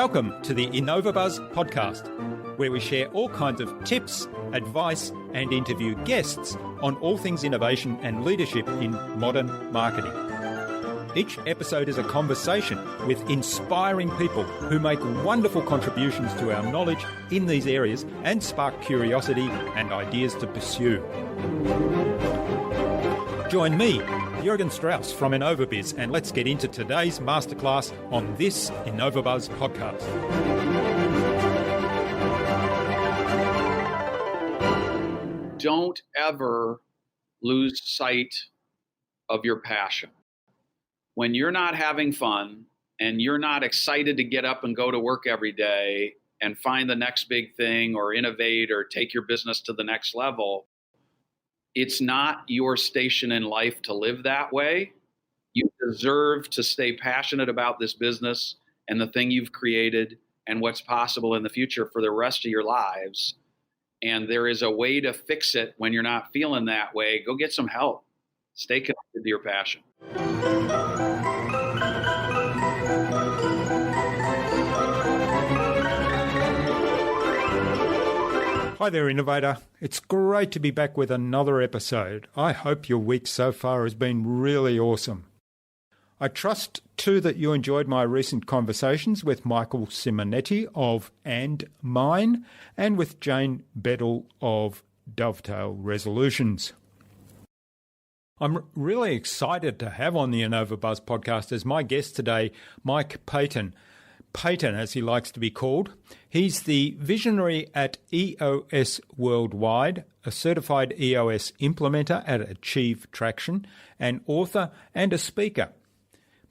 Welcome to the InnovaBuzz podcast, where we share all kinds of tips, advice, and interview guests on all things innovation and leadership in modern marketing. Each episode is a conversation with inspiring people who make wonderful contributions to our knowledge in these areas and spark curiosity and ideas to pursue. Join me, Jürgen Strauss from InnovaBuzz, and let's get into today's masterclass on this InnovaBuzz podcast. Don't ever lose sight of your passion. When you're not having fun and you're not excited to get up and go to work every day and find the next big thing or innovate or take your business to the next level, it's not your station in life to live that way. You deserve to stay passionate about this business and the thing you've created and what's possible in the future for the rest of your lives. And there is a way to fix it when you're not feeling that way. Go get some help. Stay connected to your passion. Hi there, Innovator. It's great to be back with another episode. I hope your week so far has been really awesome. I trust, too, that you enjoyed my recent conversations with Michael Simonetti of And Mine and with Jane Bedell of Dovetail Resolutions. I'm really excited to have on the InnovaBuzz podcast as my guest today, Mike Paton. Paton, as he likes to be called. He's the visionary at EOS Worldwide, a certified EOS implementer at Achieve Traction, an author and a speaker.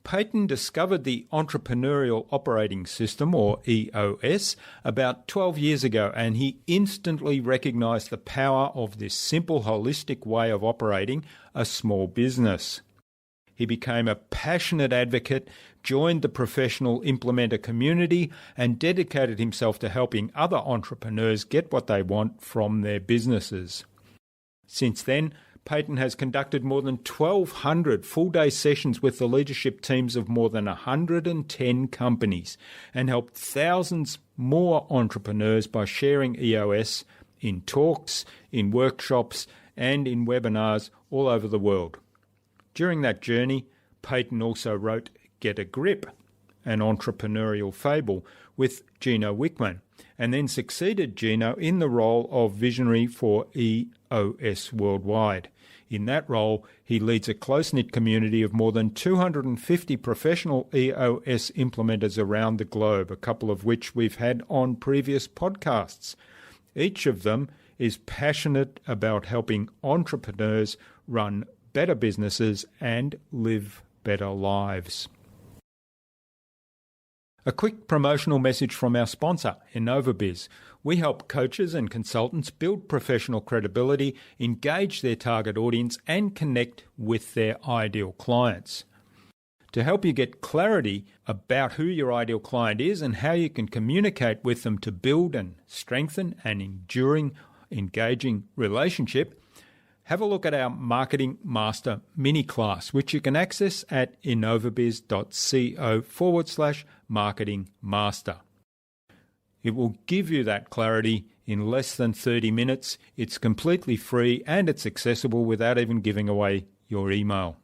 Paton discovered the Entrepreneurial Operating System, or EOS, about 12 years ago, and he instantly recognized the power of this simple, holistic way of operating a small business. He became a passionate advocate, joined the Professional Implementer Community, and dedicated himself to helping other entrepreneurs get what they want from their businesses. Since then, Paton has conducted more than 1,200 full-day sessions with the leadership teams of more than 110 companies and helped thousands more entrepreneurs by sharing EOS in talks, in workshops, and in webinars all over the world. During that journey, Paton also wrote Get a Grip, an Entrepreneurial Fable, with Gino Wickman, and then succeeded Gino in the role of visionary for EOS Worldwide. In that role, he leads a close-knit community of more than 250 professional EOS implementers around the globe, a couple of which we've had on previous podcasts. Each of them is passionate about helping entrepreneurs run better businesses and live better lives. A quick promotional message from our sponsor, InnovaBuzz. We help coaches and consultants build professional credibility, engage their target audience, and connect with their ideal clients. To help you get clarity about who your ideal client is and how you can communicate with them to build and strengthen an enduring, engaging relationship, have a look at our Marketing Master mini class, which you can access at innovabiz.co/marketing master. It will give you that clarity in less than 30 minutes. It's completely free and it's accessible without even giving away your email.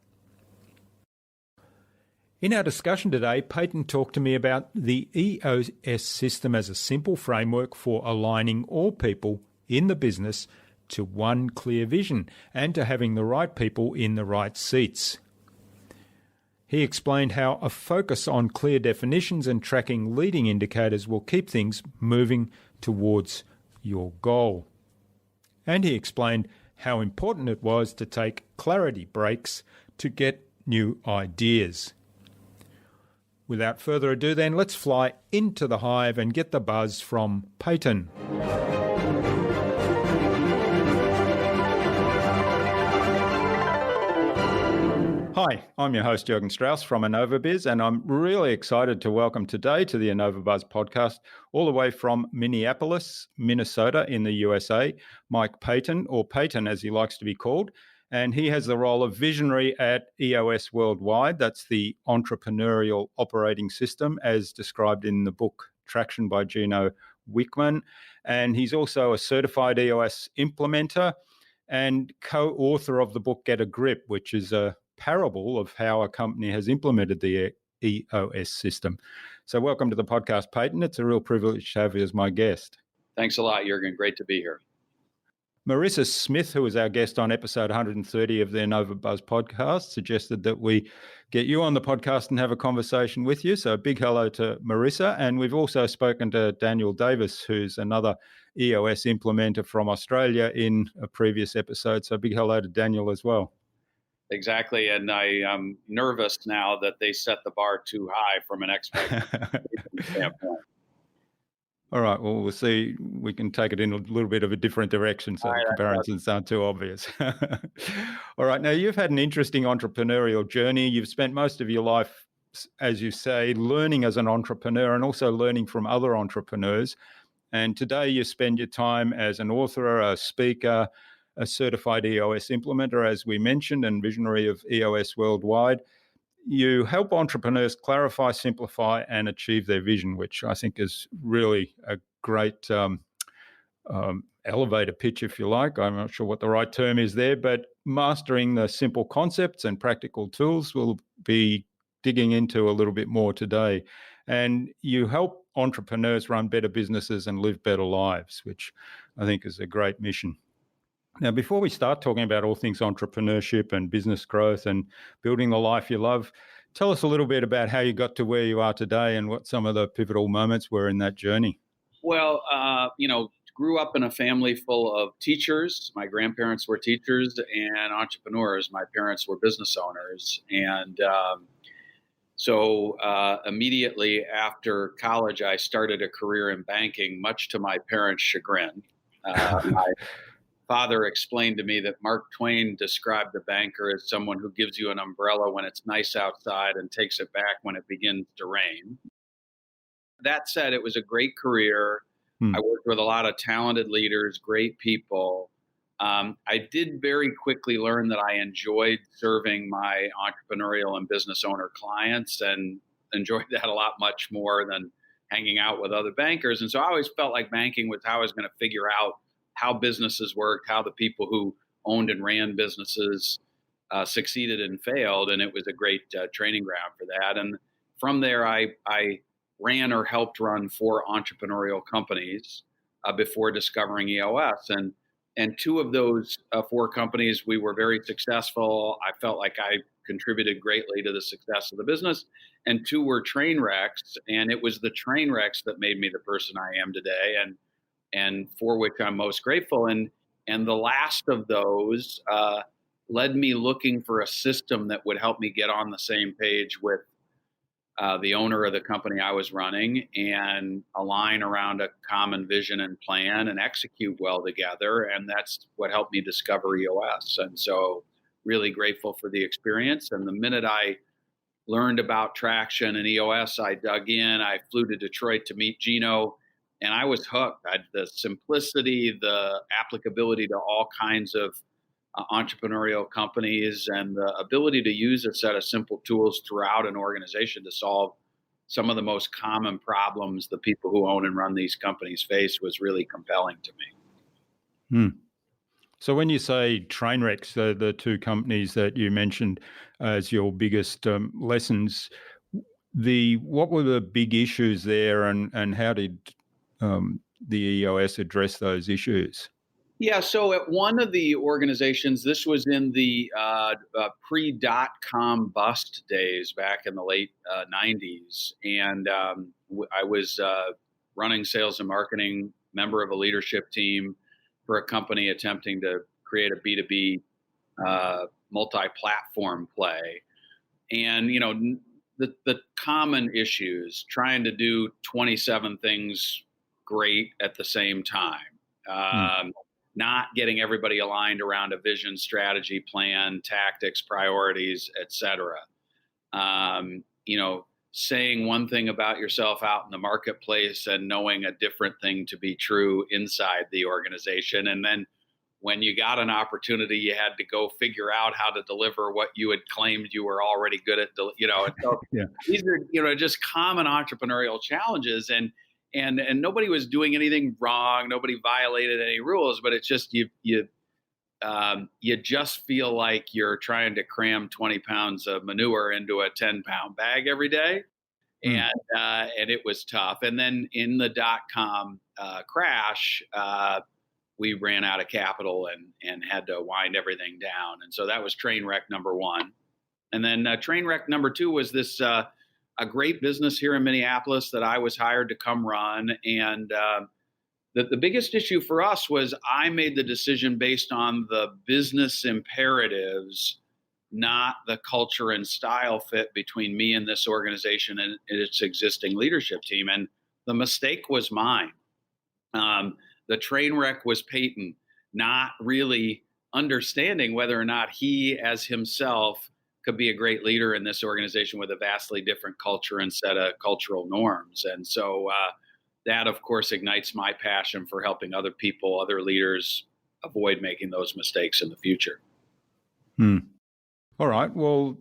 In our discussion today, Paton talked to me about the EOS system as a simple framework for aligning all people in the business to one clear vision and to having the right people in the right seats. He explained how a focus on clear definitions and tracking leading indicators will keep things moving towards your goal. And he explained how important it was to take clarity breaks to get new ideas. Without further ado then, let's fly into the hive and get the buzz from Paton. Hi, I'm your host, Jürgen Strauss from InnovaBuzz, and I'm really excited to welcome today to the InnovaBuzz podcast, all the way from Minneapolis, Minnesota in the USA, Mike Paton, or Paton as he likes to be called, and he has the role of visionary at EOS Worldwide. That's the Entrepreneurial Operating System as described in the book Traction by Gino Wickman. And he's also a certified EOS implementer and co-author of the book Get a Grip, which is a parable of how a company has implemented the EOS system. So welcome to the podcast, Paton. It's a real privilege to have you as my guest. Thanks a lot, Jürgen. Great to be here. Marissa Smith, who was our guest on episode 130 of the InnovaBuzz podcast, suggested that we get you on the podcast and have a conversation with you. So a big hello to Marissa. And we've also spoken to Daniel Davis, who's another EOS implementer from Australia in a previous episode. So a big hello to Daniel as well. Exactly. And I am nervous now that they set the bar too high from an expectation standpoint. All right, well, we'll see. We can take it in a little bit of a different direction so the comparisons aren't too obvious. All right, now you've had an interesting entrepreneurial journey. You've spent most of your life, as you say, learning as an entrepreneur and also learning from other entrepreneurs. And today you spend your time as an author, a speaker, a certified EOS implementer, as we mentioned, and visionary of EOS Worldwide. You help entrepreneurs clarify, simplify, and achieve their vision, which I think is really a great elevator pitch, if you like. I'm not sure what the right term is there, but mastering the simple concepts and practical tools we'll be digging into a little bit more today. And you help entrepreneurs run better businesses and live better lives, which I think is a great mission. Now, before we start talking about all things entrepreneurship and business growth and building the life you love, tell us a little bit about how you got to where you are today and what some of the pivotal moments were in that journey. Well, grew up in a family full of teachers. My grandparents were teachers and entrepreneurs. My parents were business owners. And so immediately after college, I started a career in banking, much to my parents' chagrin. My father explained to me that Mark Twain described the banker as someone who gives you an umbrella when it's nice outside and takes it back when it begins to rain. That said, it was a great career. I worked with a lot of talented leaders, great people. I did very quickly learn that I enjoyed serving my entrepreneurial and business owner clients and enjoyed that a lot much more than hanging out with other bankers. And so I always felt like banking was how I was going to figure out how businesses worked, how the people who owned and ran businesses succeeded and failed. And it was a great training ground for that. And from there, I ran or helped run 4 entrepreneurial companies before discovering EOS. And 2 of those 4 companies, we were very successful. I felt like I contributed greatly to the success of the business. And 2 were train wrecks. And it was the train wrecks that made me the person I am today. And for which I'm most grateful. And the last of those led me looking for a system that would help me get on the same page with the owner of the company I was running and align around a common vision and plan and execute well together. And that's what helped me discover EOS. And so really grateful for the experience. And the minute I learned about Traction and EOS, I dug in. I flew to Detroit to meet Gino. And I was hooked. The simplicity, the applicability to all kinds of entrepreneurial companies, and the ability to use a set of simple tools throughout an organization to solve some of the most common problems the people who own and run these companies face was really compelling to me. So when you say train wrecks, the 2 companies that you mentioned as your biggest lessons, what were the big issues there, and how did the EOS address those issues? Yeah, so at one of the organizations, this was in the pre-dot-com bust days back in the late 90s. And I was running sales and marketing, member of a leadership team for a company attempting to create a B2B multi-platform play. And, the common issues, trying to do 27 things great at the same time. Not getting everybody aligned around a vision, strategy, plan, tactics, priorities, et cetera. Saying one thing about yourself out in the marketplace and knowing a different thing to be true inside the organization. And then when you got an opportunity, you had to go figure out how to deliver what you had claimed you were already good at, So yeah. These are, just common entrepreneurial challenges. And and nobody was doing anything wrong. Nobody violated any rules, but it's just you just feel like you're trying to cram 20 pounds of manure into a 10-pound bag every day. And it was tough. And then in the dot-com crash, we ran out of capital and had to wind everything down. And so that was train wreck number one. And then train wreck number two was this a great business here in Minneapolis that I was hired to come run. And the biggest issue for us was I made the decision based on the business imperatives, not the culture and style fit between me and this organization and its existing leadership team. And the mistake was mine. The train wreck was Paton, not really understanding whether or not he as himself could be a great leader in this organization with a vastly different culture and set of cultural norms. And so that, of course, ignites my passion for helping other people, other leaders avoid making those mistakes in the future. All right. Well,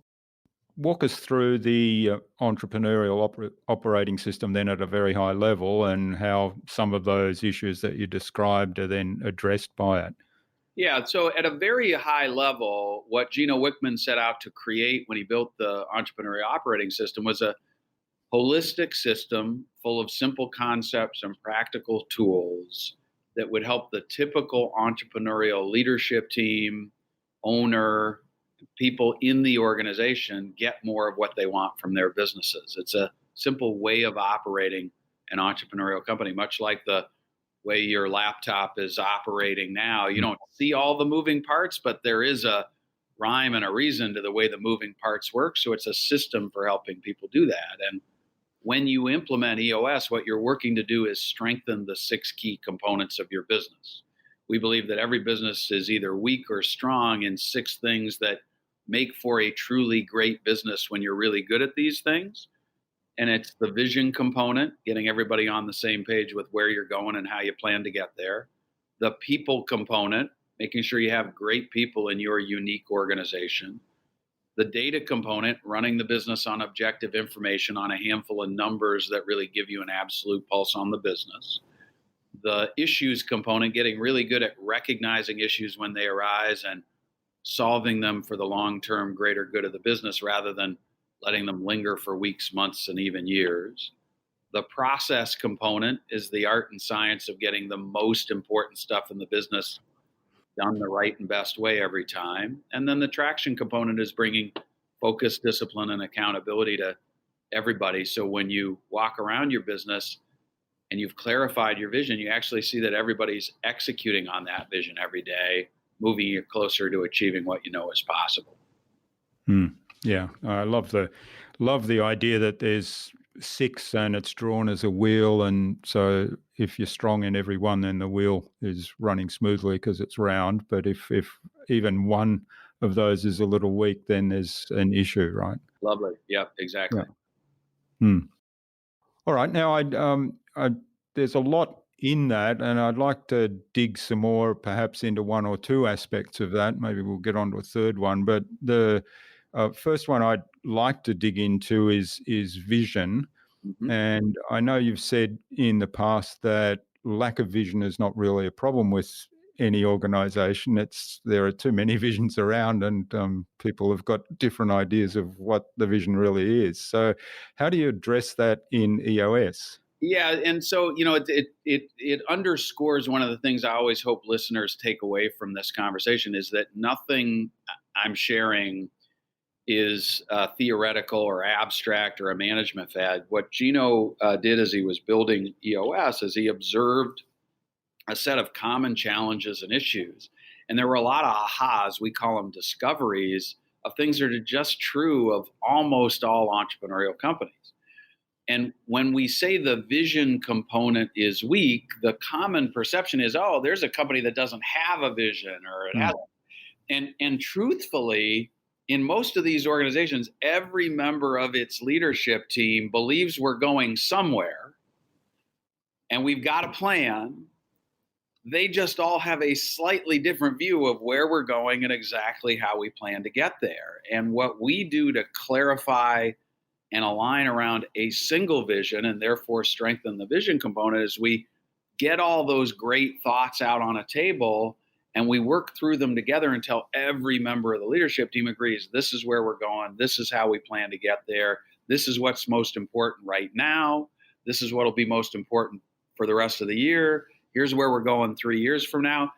walk us through the entrepreneurial operating system then at a very high level and how some of those issues that you described are then addressed by it. Yeah, so at a very high level, what Gino Wickman set out to create when he built the Entrepreneurial Operating System was a holistic system full of simple concepts and practical tools that would help the typical entrepreneurial leadership team, owner, people in the organization get more of what they want from their businesses. It's a simple way of operating an entrepreneurial company, much like the way your laptop is operating now. You don't see all the moving parts, but there is a rhyme and a reason to the way the moving parts work. So it's a system for helping people do that. And when you implement EOS, what you're working to do is strengthen the 6 key components of your business. We believe that every business is either weak or strong in 6 things that make for a truly great business when you're really good at these things. And it's the vision component, getting everybody on the same page with where you're going and how you plan to get there. The people component, making sure you have great people in your unique organization. The data component, running the business on objective information on a handful of numbers that really give you an absolute pulse on the business. The issues component, getting really good at recognizing issues when they arise and solving them for the long-term greater good of the business rather than letting them linger for weeks, months, and even years. The process component is the art and science of getting the most important stuff in the business done the right and best way every time. And then the traction component is bringing focus, discipline, and accountability to everybody. So when you walk around your business and you've clarified your vision, you actually see that everybody's executing on that vision every day, moving you closer to achieving what you know is possible. Yeah, I love the idea that there's 6 and it's drawn as a wheel, and so if you're strong in every one, then the wheel is running smoothly because it's round. But if even one of those is a little weak, then there's an issue, right? Lovely. Yep, exactly. Yeah. All right. Now, there's a lot in that, and I'd like to dig some more, perhaps into 1 or 2 aspects of that. Maybe we'll get on to a third one. But the first one I'd like to dig into is vision. Mm-hmm. And I know you've said in the past that lack of vision is not really a problem with any organization. There are too many visions around, and people have got different ideas of what the vision really is. So how do you address that in EOS? Yeah, and so it underscores one of the things I always hope listeners take away from this conversation is that nothing I'm sharing is theoretical or abstract or a management fad. What Gino did as he was building EOS is he observed a set of common challenges and issues, and there were a lot of ahas, we call them discoveries, of things that are just true of almost all entrepreneurial companies. And when we say the vision component is weak, the common perception is, oh, there's a company that doesn't have a vision, or it hasn't. And truthfully, in most of these organizations, every member of its leadership team believes we're going somewhere and we've got a plan. They just all have a slightly different view of where we're going and exactly how we plan to get there. And what we do to clarify and align around a single vision and therefore strengthen the vision component is we get all those great thoughts out on a table and we work through them together until every member of the leadership team agrees, this is where we're going. This is how we plan to get there. This is what's most important right now. This is what will be most important for the rest of the year. Here's where we're going 3 years from now.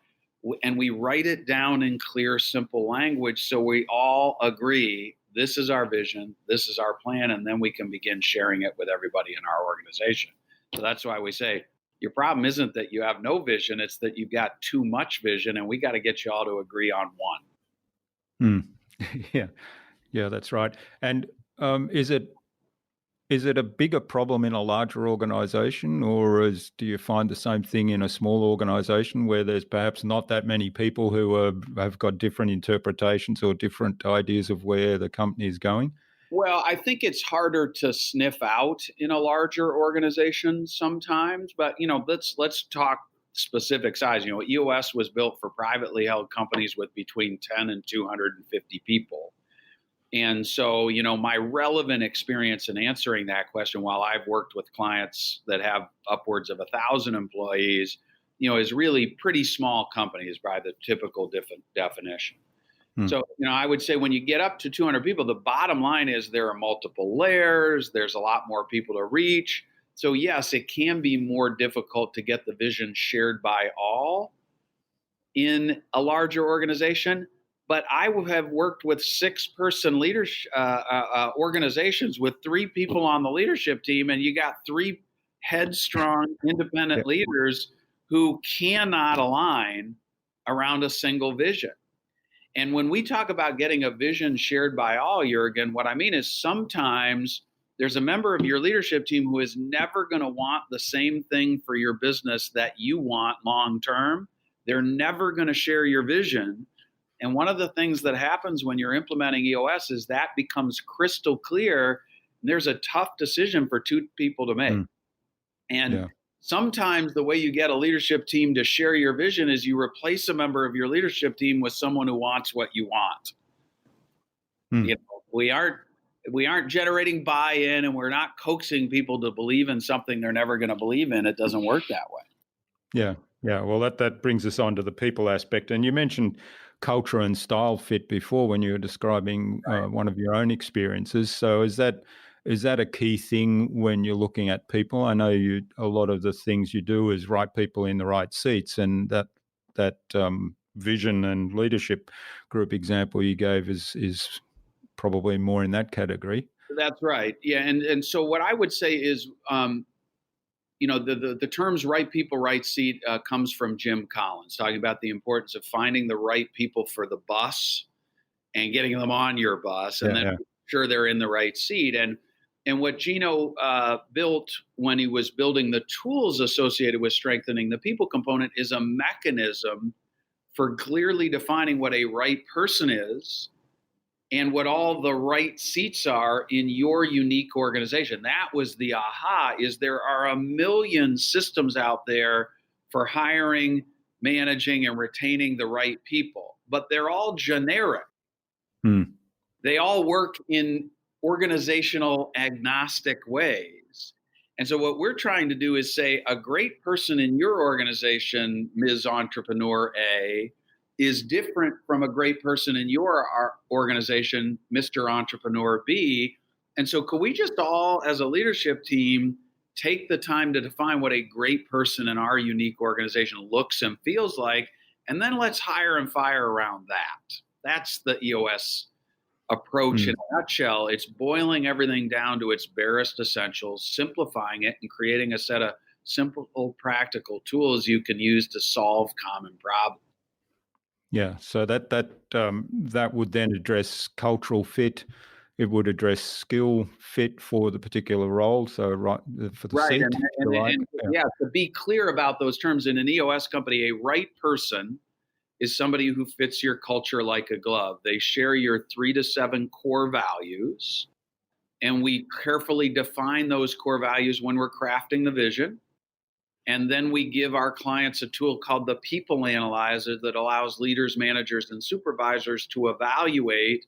And we write it down in clear, simple language so we all agree this is our vision, this is our plan, and then we can begin sharing it with everybody in our organization. So that's why we say your problem isn't that you have no vision, it's that you've got too much vision, and we got to get you all to agree on one. Yeah, that's right. And is it a bigger problem in a larger organization, or do you find the same thing in a small organization where there's perhaps not that many people who have got different interpretations or different ideas of where the company is going? Well, I think it's harder to sniff out in a larger organization sometimes, but let's talk specific size. EOS was built for privately held companies with between 10 and 250 people. And so, my relevant experience in answering that question, while I've worked with clients that have upwards of 1,000 employees, is really pretty small companies by the typical definition. So, I would say when you get up to 200 people, the bottom line is there are multiple layers. There's a lot more people to reach. So, yes, it can be more difficult to get the vision shared by all in a larger organization. But I have worked with 6-person leadership organizations with 3 people on the leadership team, and you got 3 headstrong, independent leaders who cannot align around a single vision. And when we talk about getting a vision shared by all, Jurgen, what I mean is sometimes there's a member of your leadership team who is never going to want the same thing for your business that you want long term. They're never going to share your vision. And one of the things that happens when you're implementing EOS is that becomes crystal clear. There's a tough decision for 2 people to make. And sometimes the way you get a leadership team to share your vision is you replace a member of your leadership team with someone who wants what you want. We aren't generating buy-in, and we're not coaxing people to believe in something they're never going to believe in. It doesn't work that way. Yeah. Well, that brings us on to the people aspect. And you mentioned culture and style fit before when you were describing one of your own experiences. So is that a key thing when you're looking at people? I know a lot of the things you do is right people in the right seats, and that vision and leadership group example you gave is probably more in that category. That's right. Yeah, and so what I would say is, the terms "right people, right seat" comes from Jim Collins, talking about the importance of finding the right people for the bus and getting them on your bus, and then making sure they're in the right seat. And what Gino built when he was building the tools associated with strengthening the people component is a mechanism for clearly defining what a right person is and what all the right seats are in your unique organization. That was the aha, is there are a million systems out there for hiring, managing, and retaining the right people, but they're all generic. They all work in organizational agnostic ways. And so what we're trying to do is say a great person in your organization, Ms. Entrepreneur A, is different from a great person in your organization, Mr. Entrepreneur B. And so could we just all, as a leadership team, take the time to define what a great person in our unique organization looks and feels like, and then let's hire and fire around that. That's the EOS approach in a nutshell. It's boiling everything down to its barest essentials, simplifying it, and creating a set of simple, practical tools you can use to solve common problems. Yeah, so that would then address cultural fit. It would address skill fit for the particular role. So for the seat. To be clear about those terms, in an EOS company, a right person is somebody who fits your culture like a glove. They share your 3 to 7 core values, and we carefully define those core values when we're crafting the vision. And then we give our clients a tool called the People Analyzer that allows leaders, managers, and supervisors to evaluate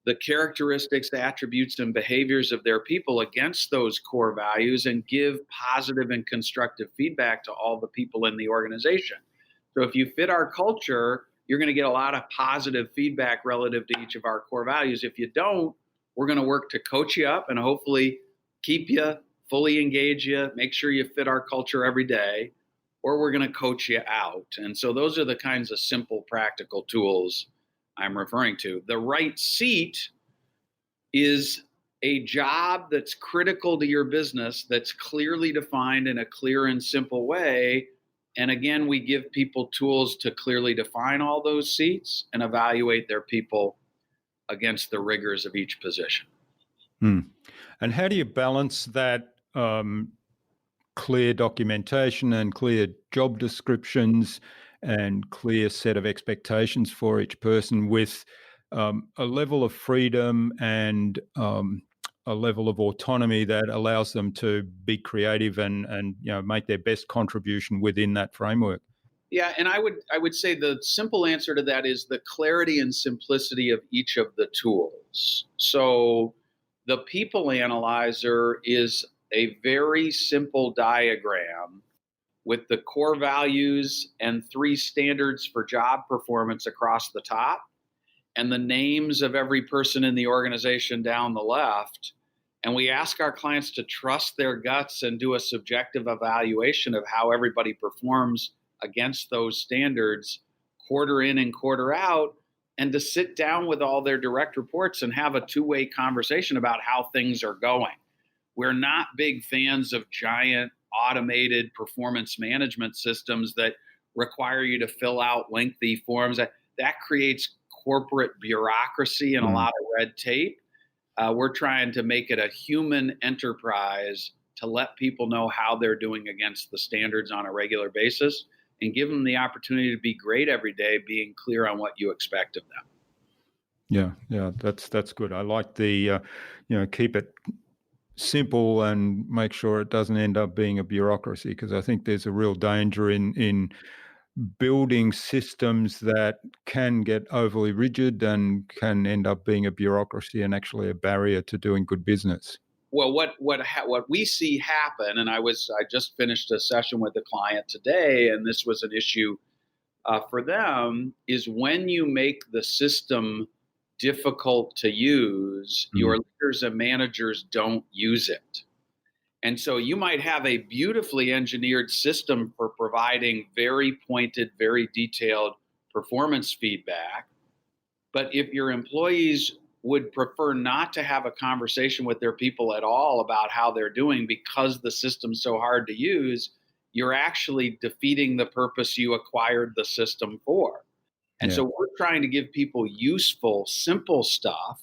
the characteristics, attributes, and behaviors of their people against those core values and give positive and constructive feedback to all the people in the organization. So if you fit our culture, you're going to get a lot of positive feedback relative to each of our core values. If you don't, we're going to work to coach you up and hopefully keep you, fully engage you, make sure you fit our culture every day, or we're going to coach you out. And so those are the kinds of simple, practical tools I'm referring to. The right seat is a job that's critical to your business, that's clearly defined in a clear and simple way. And again, we give people tools to clearly define all those seats and evaluate their people against the rigors of each position. And how do you balance that clear documentation and clear job descriptions and clear set of expectations for each person with a level of freedom and a level of autonomy that allows them to be creative and make their best contribution within that framework? Yeah, and I would say the simple answer to that is the clarity and simplicity of each of the tools. So the people analyzer is a very simple diagram with the core values and 3 standards for job performance across the top and the names of every person in the organization down the left. And we ask our clients to trust their guts and do a subjective evaluation of how everybody performs against those standards quarter in and quarter out, and to sit down with all their direct reports and have a 2-way conversation about how things are going. We're not big fans of giant automated performance management systems that require you to fill out lengthy forms. That creates corporate bureaucracy and a lot of red tape. We're trying to make it a human enterprise to let people know how they're doing against the standards on a regular basis and give them the opportunity to be great every day, being clear on what you expect of them. Yeah, that's good. I like the, keep it simple and make sure it doesn't end up being a bureaucracy, because I think there's a real danger in building systems that can get overly rigid and can end up being a bureaucracy and actually a barrier to doing good business. Well, what we see happen, and I just finished a session with a client today, and this was an issue for them, is when you make the system difficult to use, your leaders and managers don't use it. And so you might have a beautifully engineered system for providing very pointed, very detailed performance feedback. But if your employees would prefer not to have a conversation with their people at all about how they're doing because the system's so hard to use, you're actually defeating the purpose you acquired the system for. And so we're trying to give people useful, simple stuff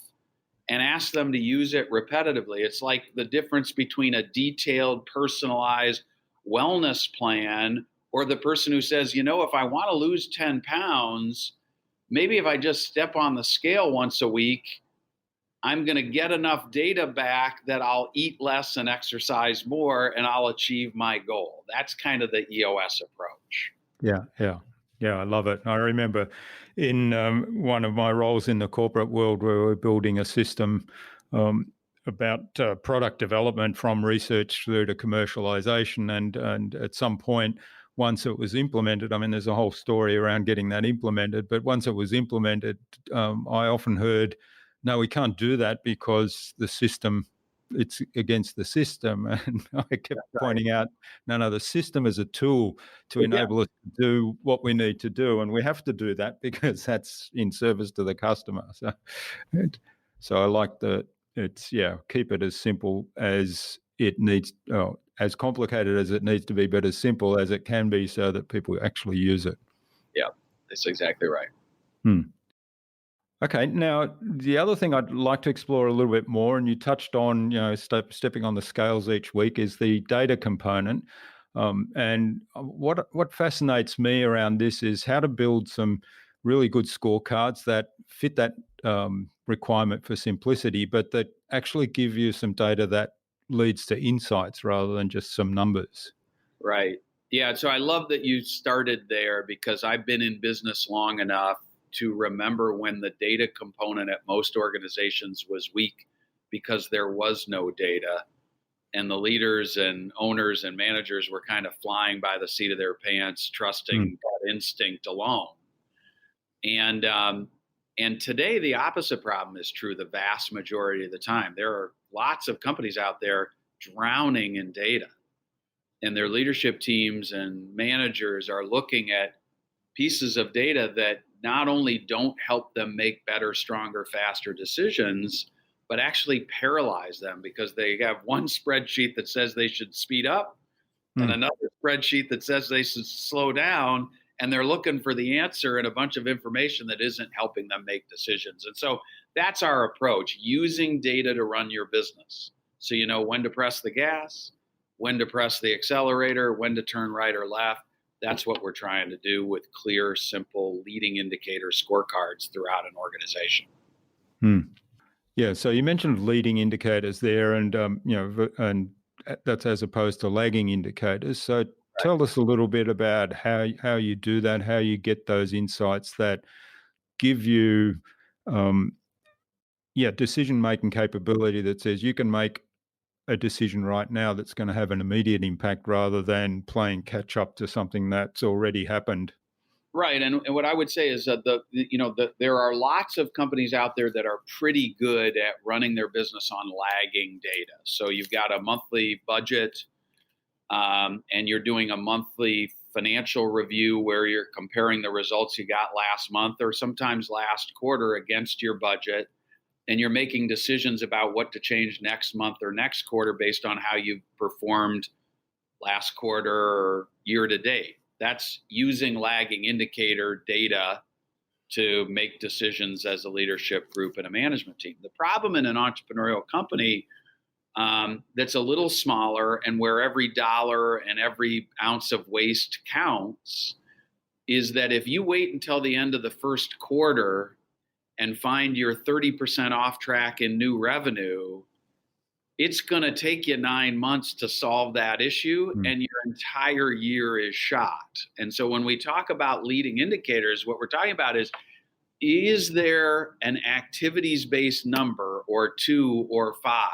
and ask them to use it repetitively. It's like the difference between a detailed, personalized wellness plan or the person who says, if I want to lose 10 pounds, maybe if I just step on the scale once a week, I'm going to get enough data back that I'll eat less and exercise more, and I'll achieve my goal. That's kind of the EOS approach. Yeah, I love it. I remember in one of my roles in the corporate world where we were building a system about product development from research through to commercialization. And at some point, once it was implemented, there's a whole story around getting that implemented, but once it was implemented, I often heard, no, we can't do that because the system, it's against the system. And I kept pointing out, no, the system is a tool to enable us to do what we need to do. And we have to do that because that's in service to the customer. So I like keep it as simple as it needs, as complicated as it needs to be, but as simple as it can be so that people actually use it. Yeah, that's exactly right. Okay, now the other thing I'd like to explore a little bit more, and you touched on, stepping on the scales each week, is the data component. And what fascinates me around this is how to build some really good scorecards that fit that requirement for simplicity, but that actually give you some data that leads to insights rather than just some numbers. Right. Yeah. So I love that you started there because I've been in business long enough to remember when the data component at most organizations was weak because there was no data. And the leaders and owners and managers were kind of flying by the seat of their pants, trusting gut instinct alone. And today, the opposite problem is true the vast majority of the time. There are lots of companies out there drowning in data. And their leadership teams and managers are looking at pieces of data that not only don't help them make better, stronger, faster decisions, but actually paralyze them because they have one spreadsheet that says they should speed up and another spreadsheet that says they should slow down. And they're looking for the answer in a bunch of information that isn't helping them make decisions. And so that's our approach, using data to run your business. So you know when to press the gas, when to press the accelerator, when to turn right or left. That's what we're trying to do with clear, simple leading indicator scorecards throughout an organization. Yeah, so you mentioned leading indicators there, and and that's as opposed to lagging indicators. So tell us a little bit about how you do that, how you get those insights that give you, decision-making capability that says you can make a decision right now that's going to have an immediate impact rather than playing catch up to something that's already happened. Right, and what I would say is that there are lots of companies out there that are pretty good at running their business on lagging data. So you've got a monthly budget, and you're doing a monthly financial review where you're comparing the results you got last month or sometimes last quarter against your budget, and you're making decisions about what to change next month or next quarter based on how you performed last quarter or year to date. That's using lagging indicator data to make decisions as a leadership group and a management team. The problem in an entrepreneurial company that's a little smaller and where every dollar and every ounce of waste counts is that if you wait until the end of the first quarter and find you're 30% off track in new revenue, it's going to take you 9 months to solve that issue, and your entire year is shot. And so when we talk about leading indicators, what we're talking about is there an activities-based number or 2 or 5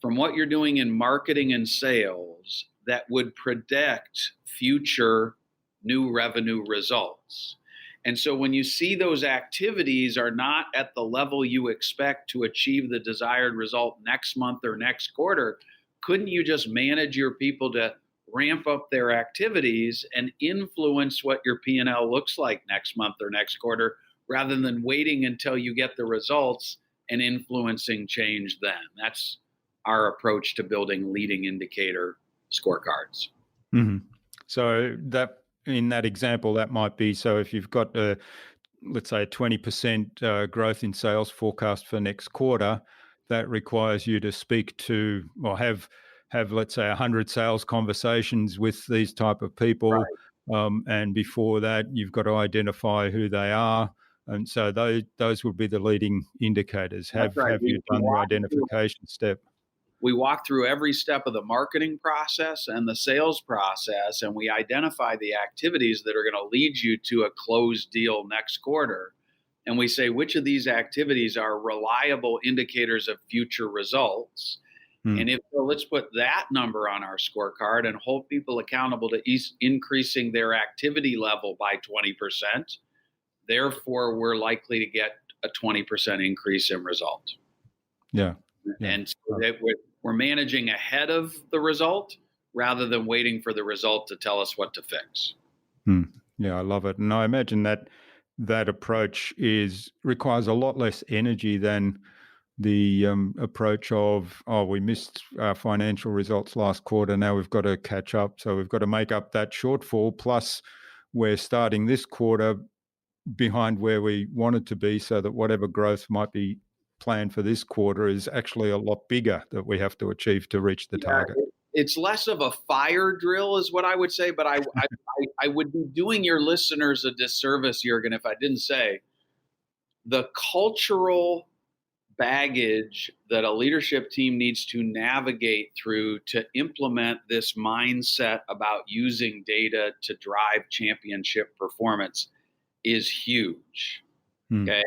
from what you're doing in marketing and sales that would predict future new revenue results? And so when you see those activities are not at the level you expect to achieve the desired result next month or next quarter, couldn't you just manage your people to ramp up their activities and influence what your P&L looks like next month or next quarter rather than waiting until you get the results and influencing change then? That's our approach to building leading indicator scorecards. Mm-hmm. So that in that example, that might be, so if you've got let's say a 20% growth in sales forecast for next quarter, that requires you to speak to or have let's say 100 sales conversations with these type of people. Right. And before that, you've got to identify who they are. And so those would be the leading indicators. Have you done the identification step? We walk through every step of the marketing process and the sales process, and we identify the activities that are going to lead you to a closed deal next quarter. And we say, which of these activities are reliable indicators of future results? And if so, let's put that number on our scorecard and hold people accountable to increasing their activity level by 20%. Therefore, we're likely to get a 20% increase in result. Yeah. And so that we're managing ahead of the result rather than waiting for the result to tell us what to fix. Yeah, I love it. And I imagine that approach requires a lot less energy than the approach of, we missed our financial results last quarter, now we've got to catch up. So we've got to make up that shortfall. Plus, we're starting this quarter behind where we wanted to be so that whatever growth might be planned for this quarter is actually a lot bigger that we have to achieve to reach the target. It's less of a fire drill is what I would say, but I would be doing your listeners a disservice, Jürgen, if I didn't say the cultural baggage that a leadership team needs to navigate through to implement this mindset about using data to drive championship performance is huge. Hmm. Okay.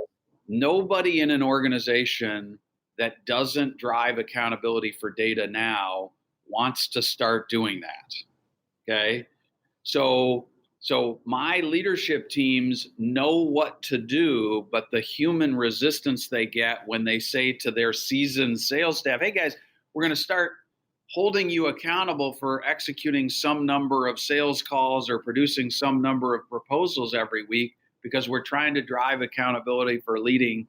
Nobody in an organization that doesn't drive accountability for data now wants to start doing that. Okay. So my leadership teams know what to do, but the human resistance they get when they say to their seasoned sales staff, hey guys, we're going to start holding you accountable for executing some number of sales calls or producing some number of proposals every week because we're trying to drive accountability for leading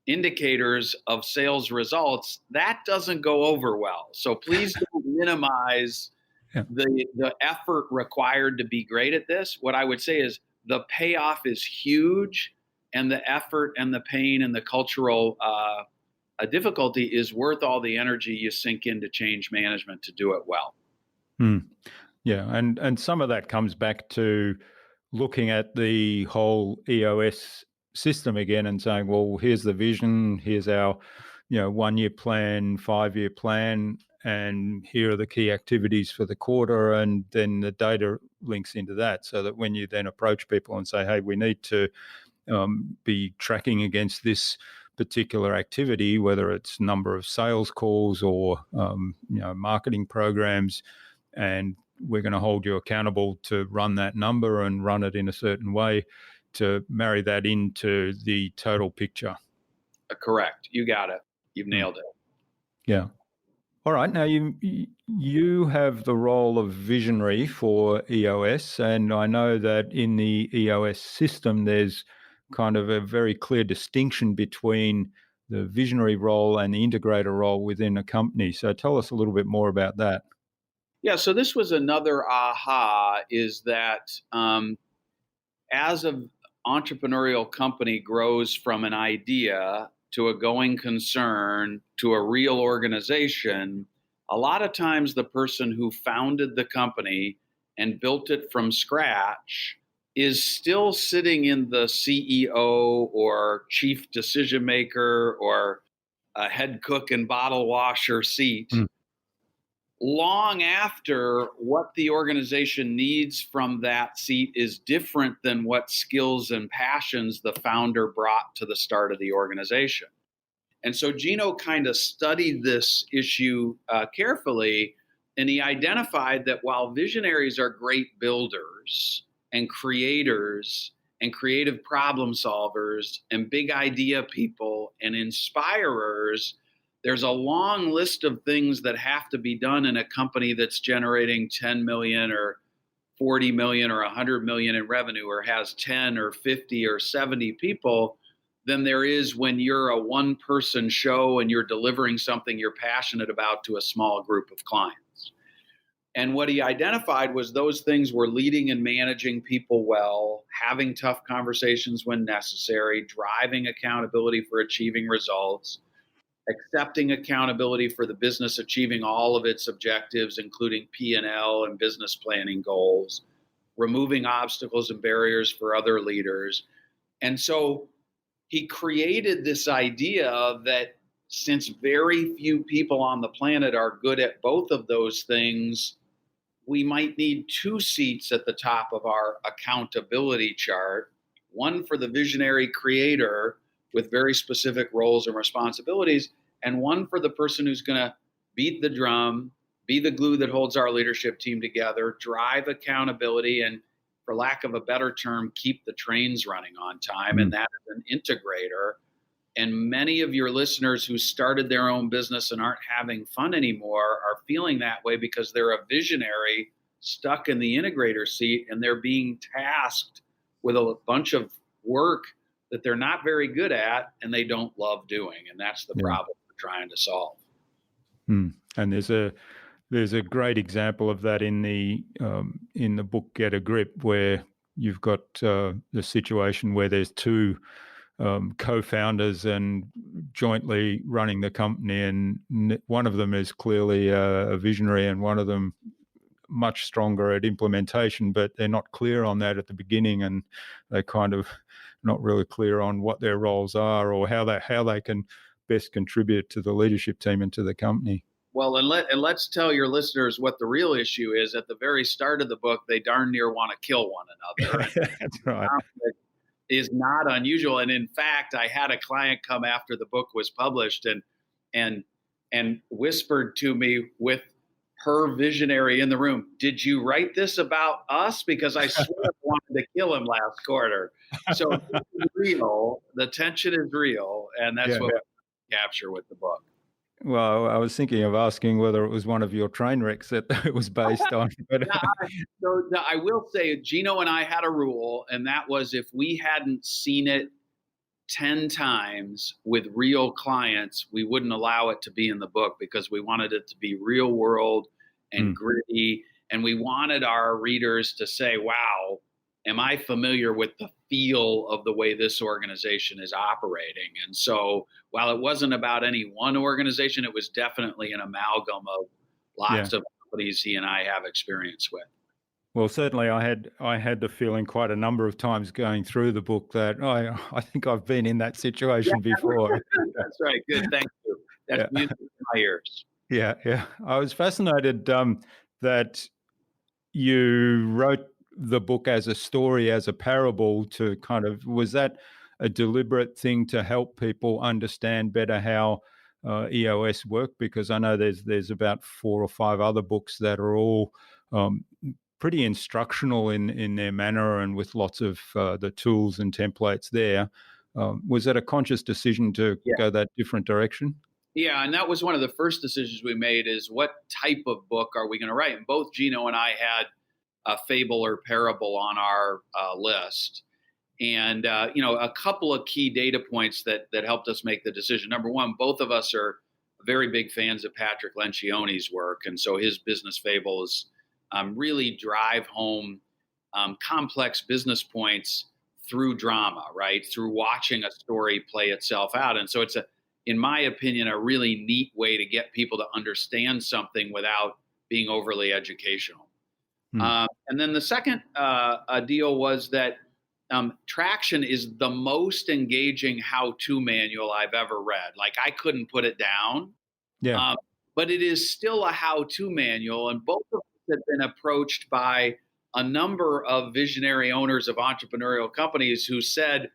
indicators of sales results. That doesn't go over well. So please don't minimize the effort required to be great at this. What I would say is the payoff is huge, and the effort and the pain and the cultural difficulty is worth all the energy you sink into change management to do it well. Yeah, and some of that comes back to looking at the whole EOS system again and saying, well, here's the vision, here's our 1-year plan, 5-year plan, and here are the key activities for the quarter, and then the data links into that, so that when you then approach people and say, hey, we need to be tracking against this particular activity, whether it's number of sales calls or marketing programs, and we're going to hold you accountable to run that number and run it in a certain way to marry that into the total picture. Correct. You got it. You've nailed it. Yeah. All right. Now you have the role of visionary for EOS, and I know that in the EOS system there's kind of a very clear distinction between the visionary role and the integrator role within a company. So tell us a little bit more about that. Yeah, so this was another aha, is that as an entrepreneurial company grows from an idea to a going concern to a real organization, a lot of times the person who founded the company and built it from scratch is still sitting in the CEO or chief decision maker or a head cook and bottle washer seat. Long after what the organization needs from that seat is different than what skills and passions the founder brought to the start of the organization. And so Gino kind of studied this issue carefully, and he identified that while visionaries are great builders and creators and creative problem solvers and big idea people and inspirers, there's a long list of things that have to be done in a company that's generating 10 million or 40 million or 100 million in revenue, or has 10 or 50 or 70 people, than there is when you're a one-person show and you're delivering something you're passionate about to a small group of clients. And what he identified was those things were leading and managing people well, having tough conversations when necessary, driving accountability for achieving results, accepting accountability for the business achieving all of its objectives, including P&L and business planning goals, removing obstacles and barriers for other leaders. And so he created this idea that since very few people on the planet are good at both of those things, we might need 2 seats at the top of our accountability chart, one for the visionary creator with very specific roles and responsibilities, and one for the person who's going to beat the drum, be the glue that holds our leadership team together, drive accountability, and, for lack of a better term, keep the trains running on time. And that is an integrator. And many of your listeners who started their own business and aren't having fun anymore are feeling that way because they're a visionary stuck in the integrator seat, and they're being tasked with a bunch of work that they're not very good at and they don't love doing. And that's the problem we're trying to solve. And there's a great example of that in the book Get a Grip, where you've got the situation where there's 2 co-founders and jointly running the company, and one of them is clearly a visionary and one of them much stronger at implementation, but they're not clear on that at the beginning, and they kind of not really clear on what their roles are or how they can best contribute to the leadership team and to the company. Well, and let's tell your listeners what the real issue is. At the very start of the book, they darn near want to kill one another. That's right. is not unusual. And in fact, I had a client come after the book was published and whispered to me with her visionary in the room, "Did you write this about us? Because I swear I wanted to kill him last quarter." So it's real. The tension is real, and that's what we capture with the book. Well, I was thinking of asking whether it was one of your train wrecks that it was based on. But I will say, Gino and I had a rule, and that was if we hadn't seen it 10 times with real clients, we wouldn't allow it to be in the book because we wanted it to be real world and gritty. And we wanted our readers to say, wow, am I familiar with the feel of the way this organization is operating? And so while it wasn't about any one organization, it was definitely an amalgam of lots of companies he and I have experience with. Well, certainly I had the feeling quite a number of times going through the book that I think I've been in that situation before. That's right. Good. Thank you. That's music in my ears. Yeah. I was fascinated that you wrote the book as a story, as a parable to was that a deliberate thing to help people understand better how EOS work? Because I know there's about 4 or 5 other books that are all pretty instructional in their manner and with lots of the tools and templates there. Was that a conscious decision to go that different direction? Yeah, and that was one of the first decisions we made is what type of book are we going to write? And both Gino and I had a fable or parable on our list. And, a couple of key data points that helped us make the decision. Number one, both of us are very big fans of Patrick Lencioni's work. And so his business fables really drive home complex business points through drama, right? Through watching a story play itself out. And so it's in my opinion, a really neat way to get people to understand something without being overly educational. And then the second deal was that Traction is the most engaging how-to manual I've ever read. Like I couldn't put it down. But it is still a how-to manual, and both of us have been approached by a number of visionary owners of entrepreneurial companies who said,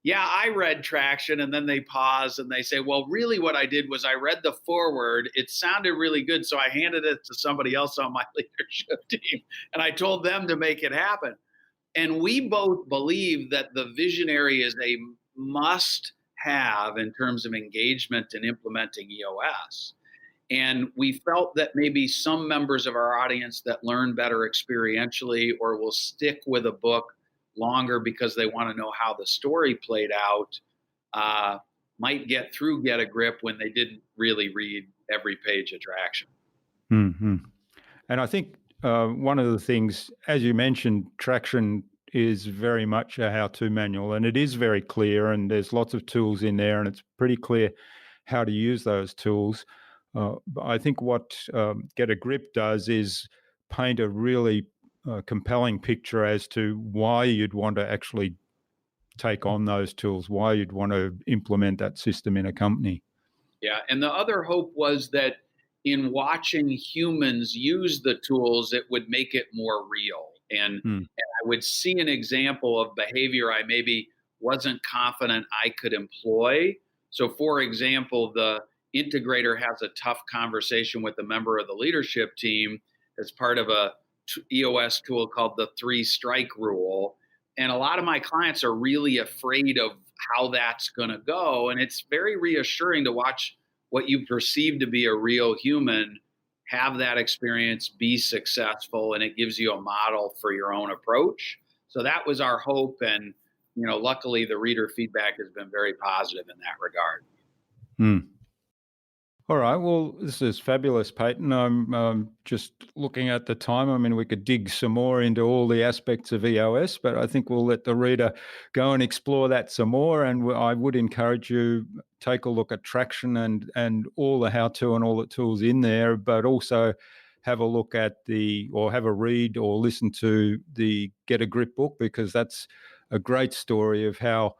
yeah, I read Traction, and then they pause and they say, well, really what I did was I read the foreword. It sounded really good, so I handed it to somebody else on my leadership team, and I told them to make it happen. And we both believe that the visionary is a must-have in terms of engagement in implementing EOS. And we felt that maybe some members of our audience that learn better experientially or will stick with a book longer because they want to know how the story played out might get through Get a Grip when they didn't really read every page of Traction. Mm-hmm. And I think one of the things, as you mentioned, Traction is very much a how-to manual, and it is very clear, and there's lots of tools in there, and it's pretty clear how to use those tools. I think what Get a Grip does is paint a really compelling picture as to why you'd want to actually take on those tools, why you'd want to implement that system in a company. Yeah, and the other hope was that in watching humans use the tools, it would make it more real. And I would see an example of behavior I maybe wasn't confident I could employ. So, for example, the integrator has a tough conversation with a member of the leadership team as part of a EOS tool called the 3-strike rule. And a lot of my clients are really afraid of how that's going to go. And it's very reassuring to watch what you perceive to be a real human have that experience, be successful, and it gives you a model for your own approach. So that was our hope. And, luckily the reader feedback has been very positive in that regard. All right. Well, this is fabulous, Paton. I'm just looking at the time. I mean, we could dig some more into all the aspects of EOS, but I think we'll let the reader go and explore that some more. And I would encourage you take a look at Traction and all the how-to and all the tools in there, but also have a look at have a read or listen to the Get a Grip book, because that's a great story of how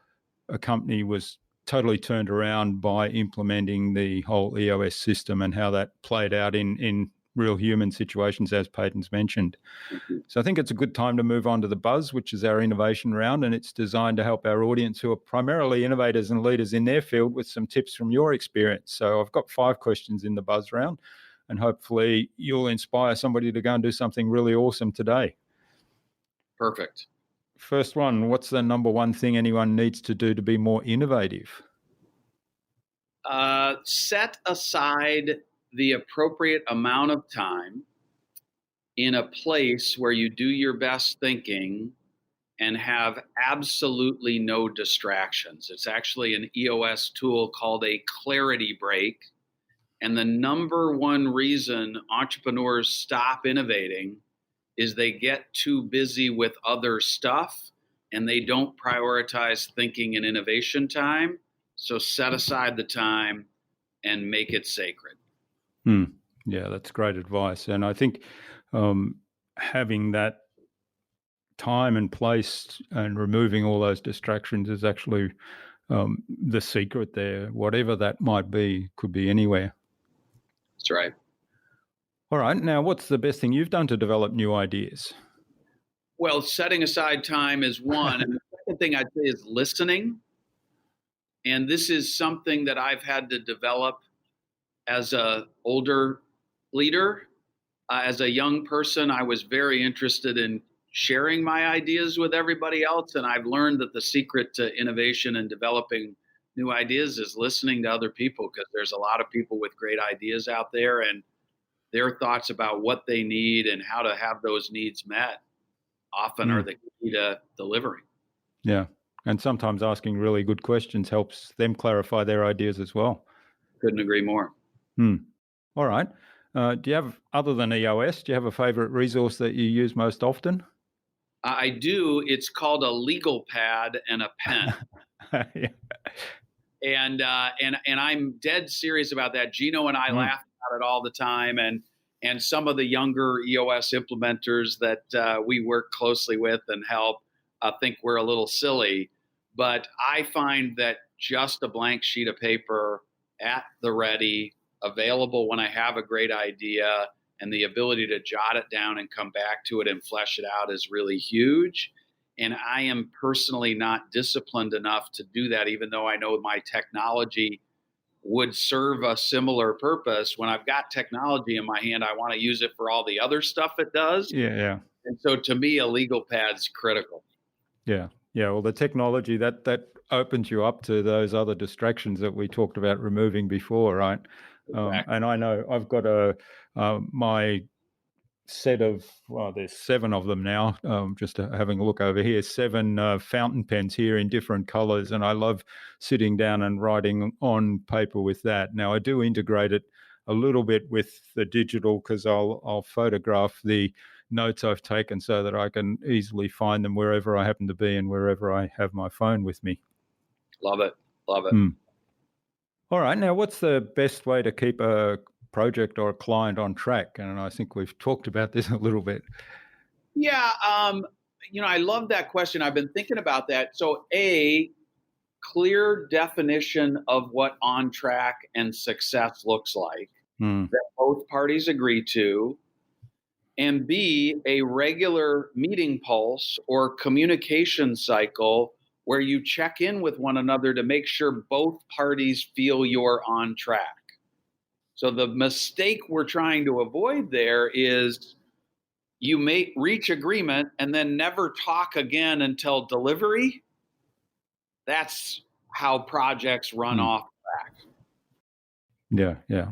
a company was totally turned around by implementing the whole EOS system and how that played out in real human situations, as Paton's mentioned. Mhm. So I think it's a good time to move on to the Buzz, which is our innovation round, and it's designed to help our audience who are primarily innovators and leaders in their field with some tips from your experience. So I've got 5 questions in the Buzz round, and hopefully you'll inspire somebody to go and do something really awesome today. Perfect. First one, what's the number one thing anyone needs to do to be more innovative? Set aside the appropriate amount of time in a place where you do your best thinking and have absolutely no distractions. It's actually an EOS tool called a clarity break. And the number one reason entrepreneurs stop innovating is they get too busy with other stuff and they don't prioritize thinking and innovation time. So set aside the time and make it sacred. Yeah, that's great advice. And I think having that time and place and removing all those distractions is actually the secret there. Whatever that might be, could be anywhere. That's right. All right. Now, what's the best thing you've done to develop new ideas? Well, setting aside time is one. And the second thing I'd say is listening. And this is something that I've had to develop as an older leader. As a young person, I was very interested in sharing my ideas with everybody else. And I've learned that the secret to innovation and developing new ideas is listening to other people, because there's a lot of people with great ideas out there, and their thoughts about what they need and how to have those needs met often are the key to delivering. Yeah. And sometimes asking really good questions helps them clarify their ideas as well. Couldn't agree more. All right. Do you have, other than EOS, do you have a favorite resource that you use most often? I do. It's called a legal pad and a pen. Yeah. And I'm dead serious about that. Gino and I laugh about it all the time. And some of the younger EOS implementers that we work closely with and help think we're a little silly. But I find that just a blank sheet of paper at the ready, available when I have a great idea, and the ability to jot it down and come back to it and flesh it out is really huge. And I am personally not disciplined enough to do that, even though I know my technology would serve a similar purpose. When I've got technology in my hand, I want to use it for all the other stuff it does. Yeah. And so to me, a legal pad's critical. Yeah. Well, the technology that opens you up to those other distractions that we talked about removing before, right? Exactly. And I know I've got my set of, well, there's 7 of them now, just having a look over here, 7 fountain pens here in different colors. And I love sitting down and writing on paper with that. Now, I do integrate it a little bit with the digital, because I'll photograph the notes I've taken so that I can easily find them wherever I happen to be and wherever I have my phone with me. Love it. All right. Now, what's the best way to keep a project or a client on track? And I think we've talked about this a little bit. Yeah. I love that question. I've been thinking about that. So a clear definition of what on track and success looks like that both parties agree to, and B, a regular meeting pulse or communication cycle where you check in with one another to make sure both parties feel you're on track. So the mistake we're trying to avoid there is you may reach agreement and then never talk again until delivery. That's how projects run off track. Yeah.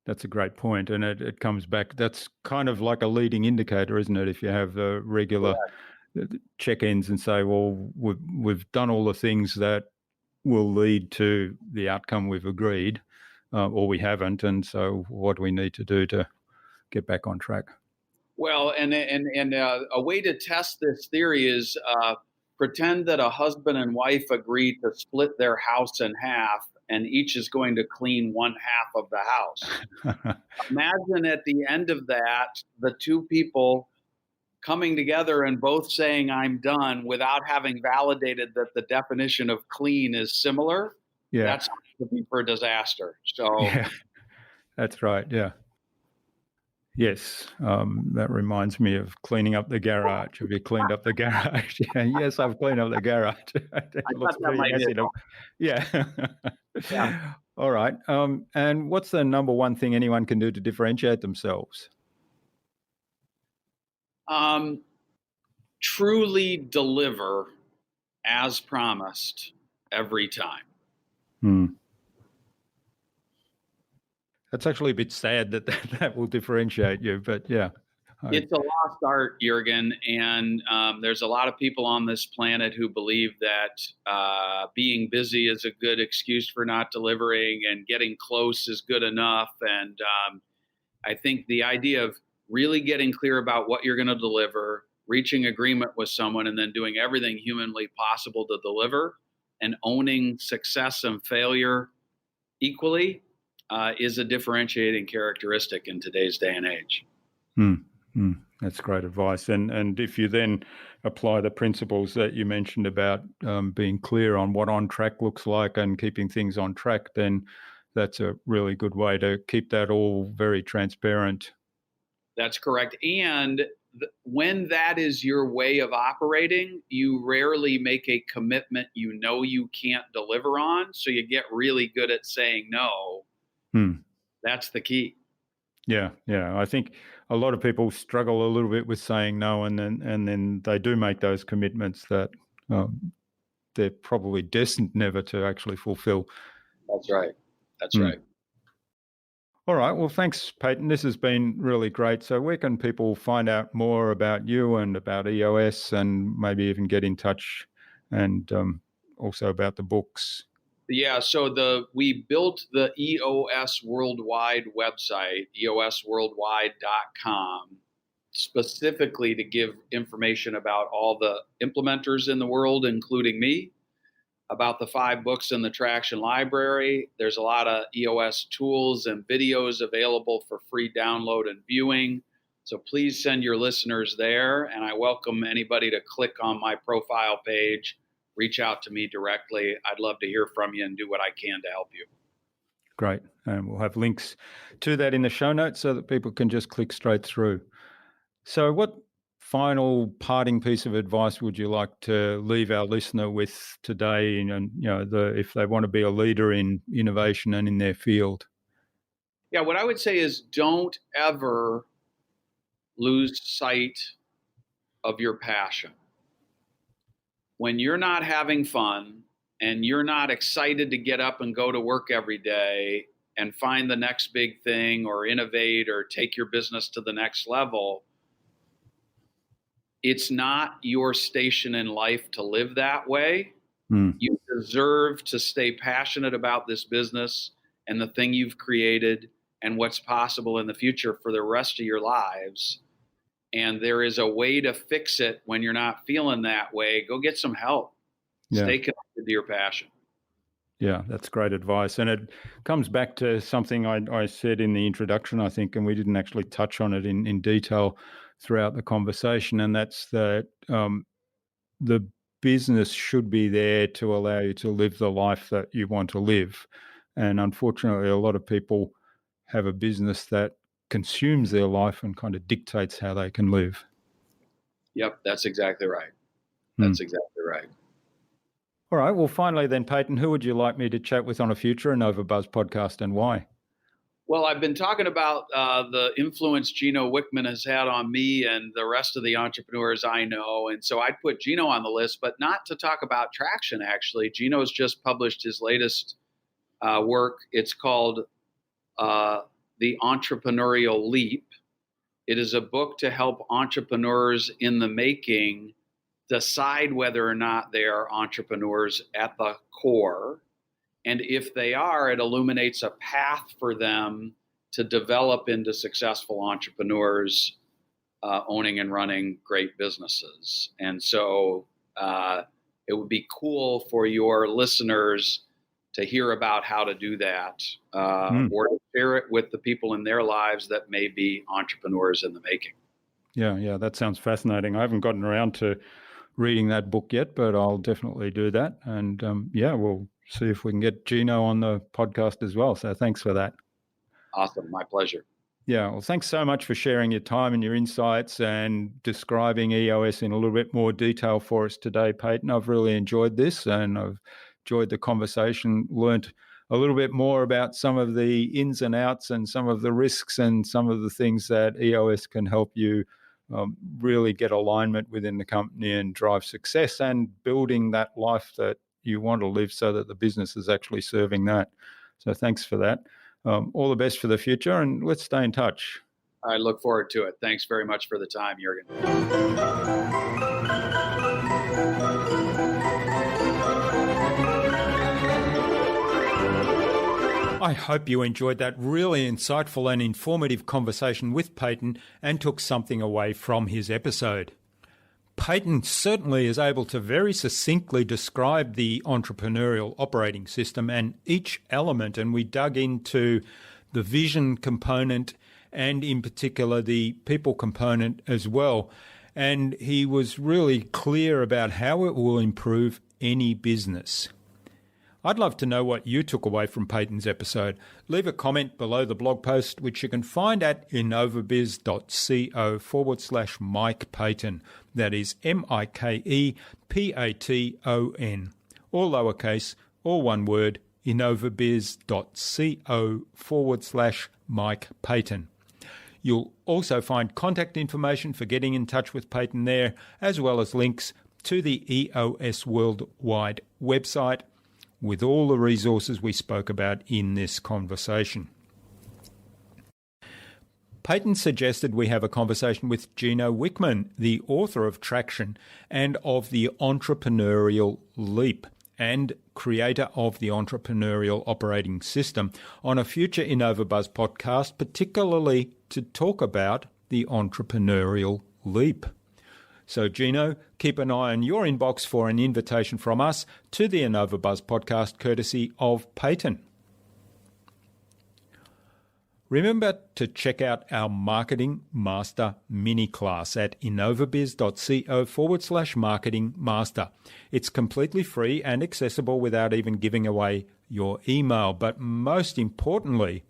That's a great point. And it comes back. That's kind of like a leading indicator, isn't it? If you have the regular check-ins and say, well, we've done all the things that will lead to the outcome we've agreed, or we haven't. And so what do we need to do to get back on track? Well, and a way to test this theory is pretend that a husband and wife agree to split their house in half, and each is going to clean one half of the house. Imagine at the end of that, the two people coming together and both saying, I'm done, without having validated that the definition of clean is similar. Yeah. That's going to be for disaster. So yeah, that's right. Yeah. Yes, that reminds me of cleaning up the garage. Have you cleaned up the garage? Yeah, yes, I've cleaned up the garage. It I looks thought that pretty might hit. messy. Yeah. Yeah. All right. And what's the number one thing anyone can do to differentiate themselves? Truly deliver as promised every time. That's actually a bit sad that will differentiate you, but yeah. It's a lost art, Jurgen, and there's a lot of people on this planet who believe that being busy is a good excuse for not delivering, and getting close is good enough. And I think the idea of really getting clear about what you're going to deliver, reaching agreement with someone, and then doing everything humanly possible to deliver, and owning success and failure equally is a differentiating characteristic in today's day and age. That's great advice. And if you then apply the principles that you mentioned about being clear on what on track looks like and keeping things on track, then that's a really good way to keep that all very transparent. That's correct. And when that is your way of operating, you rarely make a commitment you know you can't deliver on. So you get really good at saying no. That's the key. Yeah. I think a lot of people struggle a little bit with saying no, and then they do make those commitments that they're probably destined never to actually fulfill. That's right. That's right. All right. Well, thanks, Paton. This has been really great. So where can people find out more about you and about EOS, and maybe even get in touch, and also about the books? Yeah, so we built the EOS Worldwide website, eosworldwide.com, specifically to give information about all the implementers in the world, including me, about the 5 books in the Traction Library. There's a lot of EOS tools and videos available for free download and viewing. So please send your listeners there, and I welcome anybody to click on my profile page, reach out to me directly. I'd love to hear from you and do what I can to help you. Great. And we'll have links to that in the show notes so that people can just click straight through. So what final parting piece of advice would you like to leave our listener with today? And if they want to be a leader in innovation and in their field? Yeah, what I would say is don't ever lose sight of your passion. When you're not having fun and you're not excited to get up and go to work every day and find the next big thing or innovate or take your business to the next level, it's not your station in life to live that way. You deserve to stay passionate about this business and the thing you've created and what's possible in the future for the rest of your lives. And there is a way to fix it when you're not feeling that way. Go get some help. Yeah. Stay connected to your passion. Yeah, that's great advice. And it comes back to something I said in the introduction, I think, and we didn't actually touch on it in detail throughout the conversation, and that's that the business should be there to allow you to live the life that you want to live. And unfortunately, a lot of people have a business that consumes their life and kind of dictates how they can live. Yep, that's exactly right. That's exactly right. All right. Well, finally then, Paton, who would you like me to chat with on a future InnovaBuzz podcast, and why? Well, I've been talking about the influence Gino Wickman has had on me and the rest of the entrepreneurs I know. And so I'd put Gino on the list, but not to talk about traction, actually. Gino's just published his latest work. It's called The Entrepreneurial Leap. It is a book to help entrepreneurs in the making decide whether or not they are entrepreneurs at the core. And if they are, it illuminates a path for them to develop into successful entrepreneurs, owning and running great businesses. And so it would be cool for your listeners to hear about how to do that, or to share it with the people in their lives that may be entrepreneurs in the making. Yeah, that sounds fascinating. I haven't gotten around to reading that book yet, but I'll definitely do that. And we'll see if we can get Gino on the podcast as well. So thanks for that. Awesome. My pleasure. Yeah, well, thanks so much for sharing your time and your insights and describing EOS in a little bit more detail for us today, Paton. I've really enjoyed this and I've enjoyed the conversation, learnt a little bit more about some of the ins and outs and some of the risks and some of the things that EOS can help you really get alignment within the company and drive success and building that life that you want to live so that the business is actually serving that. So thanks for that. All the best for the future, and let's stay in touch. I look forward to it. Thanks very much for the time, Jürgen. I hope you enjoyed that really insightful and informative conversation with Paton and took something away from his episode. Paton certainly is able to very succinctly describe the entrepreneurial operating system and each element, and we dug into the vision component and in particular the people component as well. And he was really clear about how it will improve any business. I'd love to know what you took away from Paton's episode. Leave a comment below the blog post, which you can find at innovabiz.co/Mike Paton. That is MikePaton, all lowercase, all one word, innovabiz.co/Mike Paton. You'll also find contact information for getting in touch with Paton there, as well as links to the EOS Worldwide website, with all the resources we spoke about in this conversation. Paton suggested we have a conversation with Gino Wickman, the author of Traction and of the Entrepreneurial Leap and creator of the Entrepreneurial Operating System, on a future InnovaBuzz podcast, particularly to talk about the Entrepreneurial Leap. So, Gino, keep an eye on your inbox for an invitation from us to the InnovaBuzz podcast, courtesy of Paton. Remember to check out our Marketing Master mini class at innovabiz.co/marketing master. It's completely free and accessible without even giving away your email. But most importantly,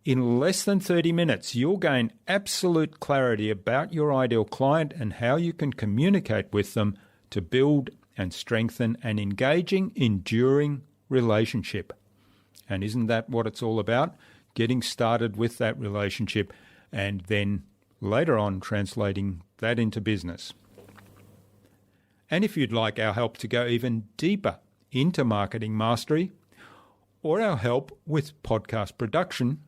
in less than 30 minutes, you'll gain absolute clarity about your ideal client and how you can communicate with them to build and strengthen an engaging, enduring relationship. And isn't that what it's all about? Getting started with that relationship and then later on translating that into business. And if you'd like our help to go even deeper into marketing mastery or our help with podcast production,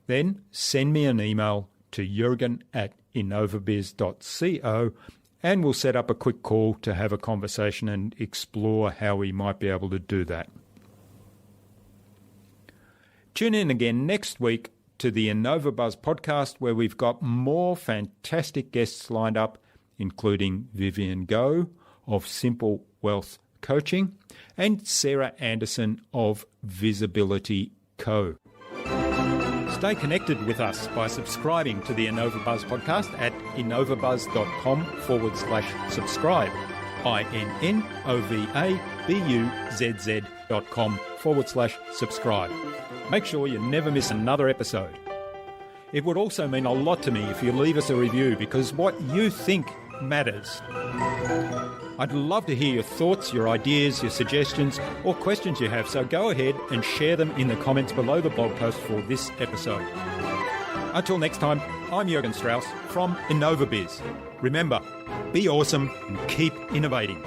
then send me an email to jurgen@innovabiz.co and we'll set up a quick call to have a conversation and explore how we might be able to do that. Tune in again next week to the InnovaBuzz podcast, where we've got more fantastic guests lined up, including Vivian Go of Simple Wealth Coaching and Sarah Anderson of Visibility Co. Stay connected with us by subscribing to the InnovaBuzz podcast at innovabuzz.com/subscribe. innovabuzz.com/subscribe. Make sure you never miss another episode. It would also mean a lot to me if you leave us a review, because what you think matters. I'd love to hear your thoughts, your ideas, your suggestions, or questions you have, so go ahead and share them in the comments below the blog post for this episode. Until next time, I'm Jürgen Strauss from InnovaBizz. Remember, be awesome and keep innovating.